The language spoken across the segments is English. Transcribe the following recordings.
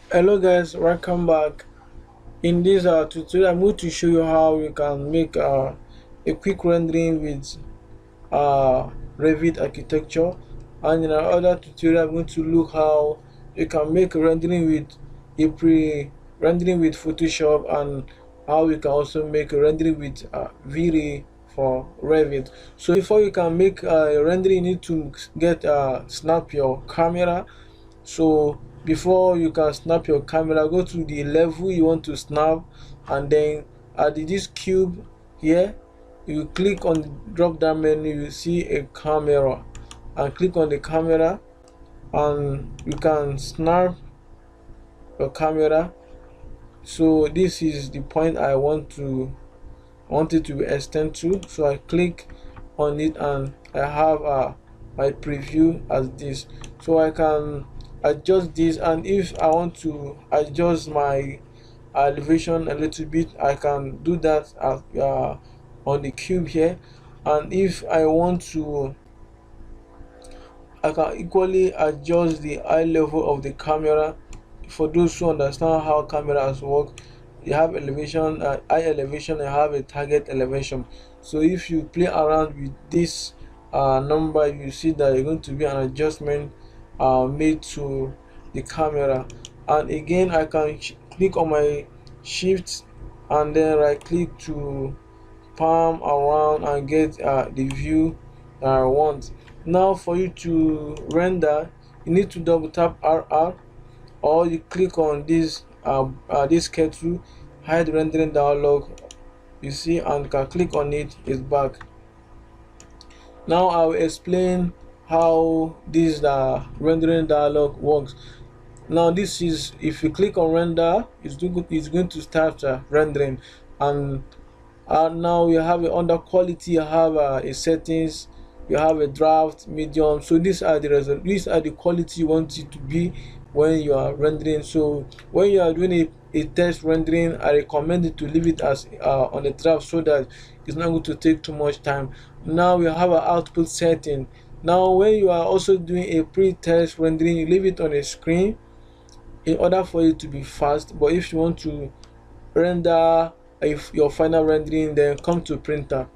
Hello guys, welcome back. In this tutorial, I'm going to show you how you can make a quick rendering with Revit architecture. And in our other tutorial, I'm going to look how you can make rendering with rendering with Photoshop, and how you can also make a rendering with V-Ray for Revit. So before you can make a rendering, you need to get snap your camera. So before you can snap your camera, go to the level you want to snap, and then at this cube here, you click on the drop down menu, you see a camera, and click on the camera, and you can snap your camera. So this is the point I want it to extend to, so I click on it, and I have my preview as this. So I can adjust this, and if I want to adjust my elevation a little bit, I can do that on the cube here. And if I want to, I can equally adjust the eye level of the camera. For those who understand how cameras work, you have elevation, eye elevation, and have a target elevation. So if you play around with this number, you see that you're going to be an adjustment made to the camera. And again, I can click on my shift and then right click to palm around and get the view that I want. Now for you to render, you need to double tap RR, or you click on this kettle, hide rendering dialog, you see, and can click on it, it's back. Now I will explain how this rendering dialog works. Now this is, if you click on render, it's going to start rendering. And now you have under quality, you have a settings, you have a draft, medium. So these are the quality you want it to be when you are rendering. So when you are doing a test rendering, I recommend it to leave it as on the draft, so that it's not going to take too much time. Now we have an output setting. Now when you are also doing a pre-test rendering, you leave it on a screen in order for it to be fast. But if you want to render your final rendering, then come to printer.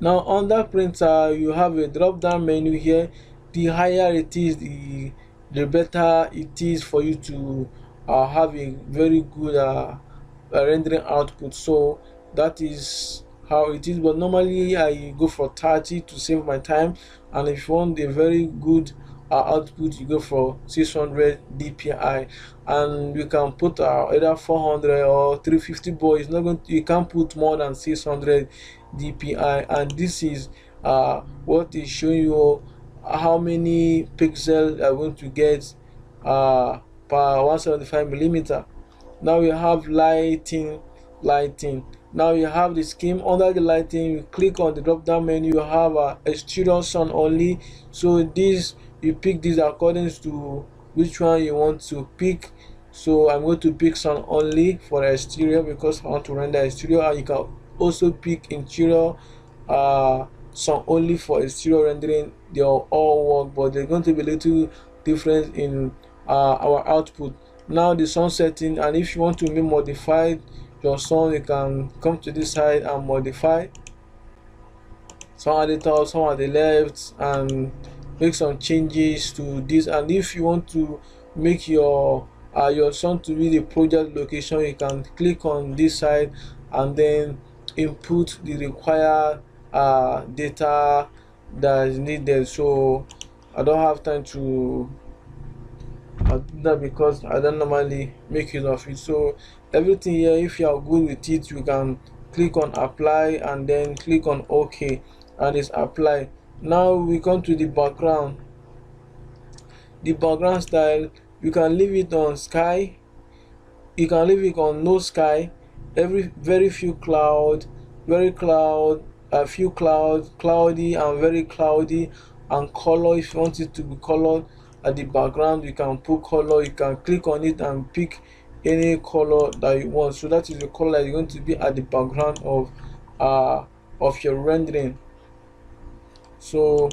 Now under printer, you have a drop down menu here. The higher it is, the better it is for you to have a very good rendering output. So that is how it is, but normally I go for 30 to save my time. And if you want a very good output, you go for 600 dpi, and you can put either 400 or 350, but it's not going to, you can't put more than 600 dpi. And this is what is showing you how many pixels are going to get per 175 millimeter. Now we have lighting. Now you have the scheme. Under the lighting, you click on the drop down menu, you have exterior sun only. So this, you pick this according to which one you want to pick. So I'm going to pick sun only for exterior, because I want to render exterior. And you can also pick interior sun only for exterior rendering. They all work, but they're going to be a little different in our output. Now the sun setting, and if you want to be modified your sun, you can come to this side and modify some at the top, some at the left, and make some changes to this. And if you want to make your sun to be the project location, you can click on this side and then input the required data that is needed. So I don't have time to do that because I don't normally make use of it. So everything here, if you are good with it, you can click on apply and then click on OK, and it's apply. Now we come to the background. The background style, you can leave it on sky, you can leave it on no sky, very few cloud, a few clouds, cloudy and very cloudy, and color. If you want it to be colored at the background, you can put color. You can click on it and pick any color that you want. So that is the color that is going to be at the background of your rendering. So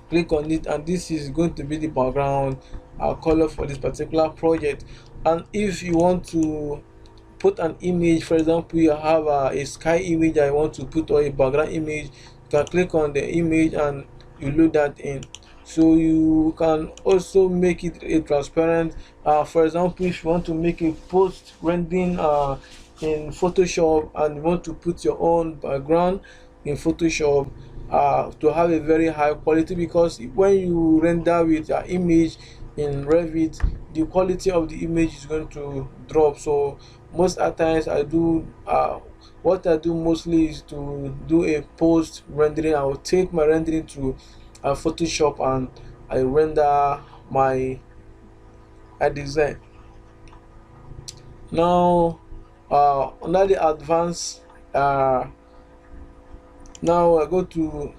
click on it, and this is going to be the background color for this particular project. And if you want to put an image, for example, you have a sky image I want to put, or a background image, you can click on the image and you load that in. So you can also make it a transparent. For example, if you want to make a post rendering in Photoshop and you want to put your own background in Photoshop to have a very high quality, because when you render with your image in Revit, the quality of the image is going to drop. So most at times I do what I do mostly is to do a post rendering. I will take my rendering to Photoshop and I render my design. Now under the advanced, now I go to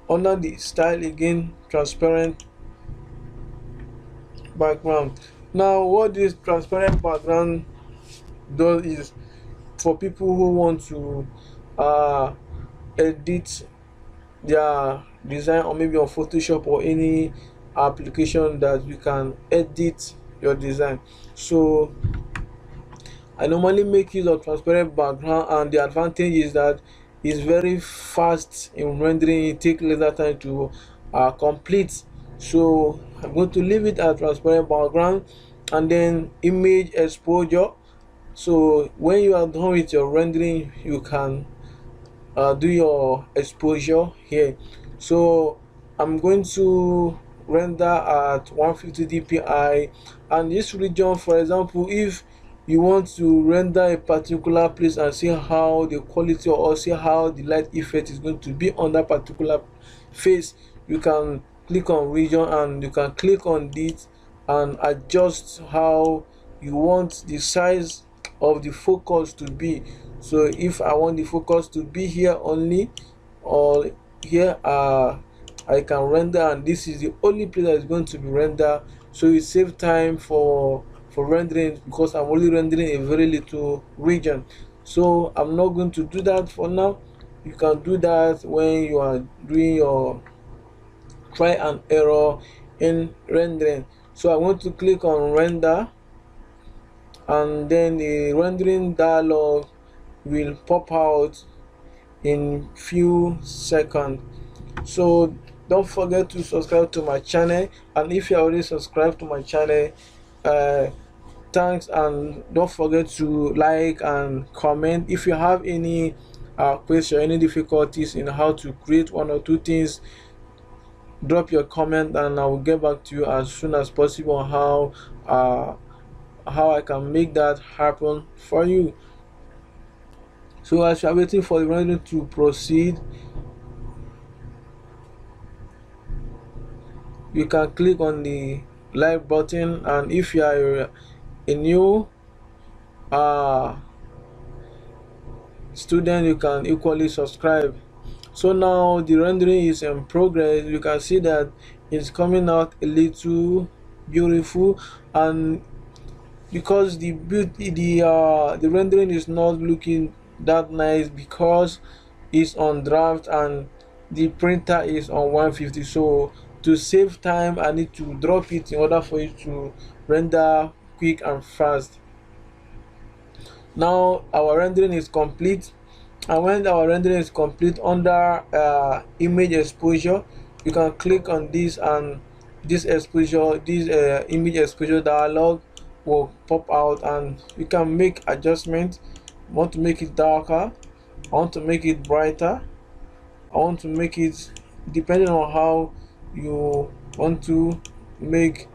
under the style again, transparent background. Now what this transparent background does is for people who want to edit their design, or maybe on Photoshop or any application that you can edit your design. So I normally make use of transparent background, and the advantage is that it's very fast in rendering. It takes lesser time to complete. So I'm going to leave it at transparent background, and then image exposure. So when you are done with your rendering, you can do your exposure here. So I'm going to render at 150 dpi, and this region, for example, if you want to render a particular place and see how the quality, or see how the light effect is going to be on that particular face, you can click on region and you can click on this and adjust how you want the size of the focus to be. So if I want the focus to be here only, or here, I can render, and this is the only place that is going to be rendered. So it saves time for rendering, because I'm only rendering a very little region. So I'm not going to do that for now. You can do that when you are doing your try and error in rendering. So I want to click on render, and then the rendering dialog will pop out in few seconds. So don't forget to subscribe to my channel, and if you already subscribed to my channel, thanks, and don't forget to like and comment. If you have any question, any difficulties in how to create one or two things, drop your comment and I will get back to you as soon as possible on how I can make that happen for you. So as you are waiting for the rendering to proceed, you can click on the like button, and if you are a new student, you can equally subscribe. So now the rendering is in progress. You can see that it's coming out a little beautiful, and because the rendering is not looking that nice because it's on draft and the printer is on 150. So to save time, I need to drop it in order for it to render quick and fast. Now our rendering is complete, and when our rendering is complete, under image exposure, you can click on this, and this image exposure dialog will pop out, and you can make adjustments. I want to make it darker, I want to make it brighter, I want to make it, depending on how you want to make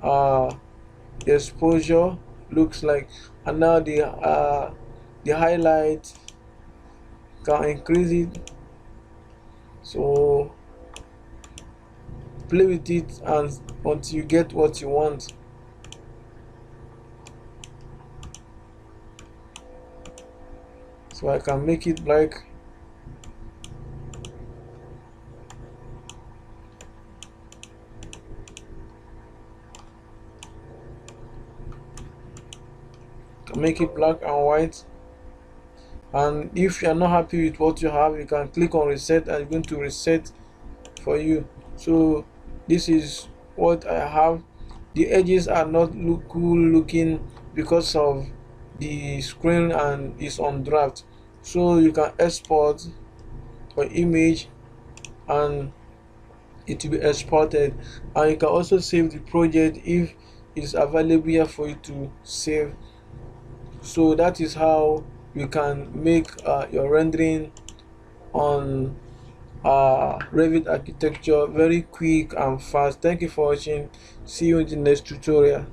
the exposure looks like. And now the highlight, can increase it. So play with it and until you get what you want. So I can make it black. Can make it black and white. And if you are not happy with what you have, you can click on reset, and you're going to reset for you. So this is what I have. The edges are not cool looking because of the screen and is on draft. So you can export your image and it will be exported, and you can also save the project if it's available here for you to save. So that is how you can make your rendering on Revit architecture very quick and fast. Thank you for watching. See you in the next tutorial.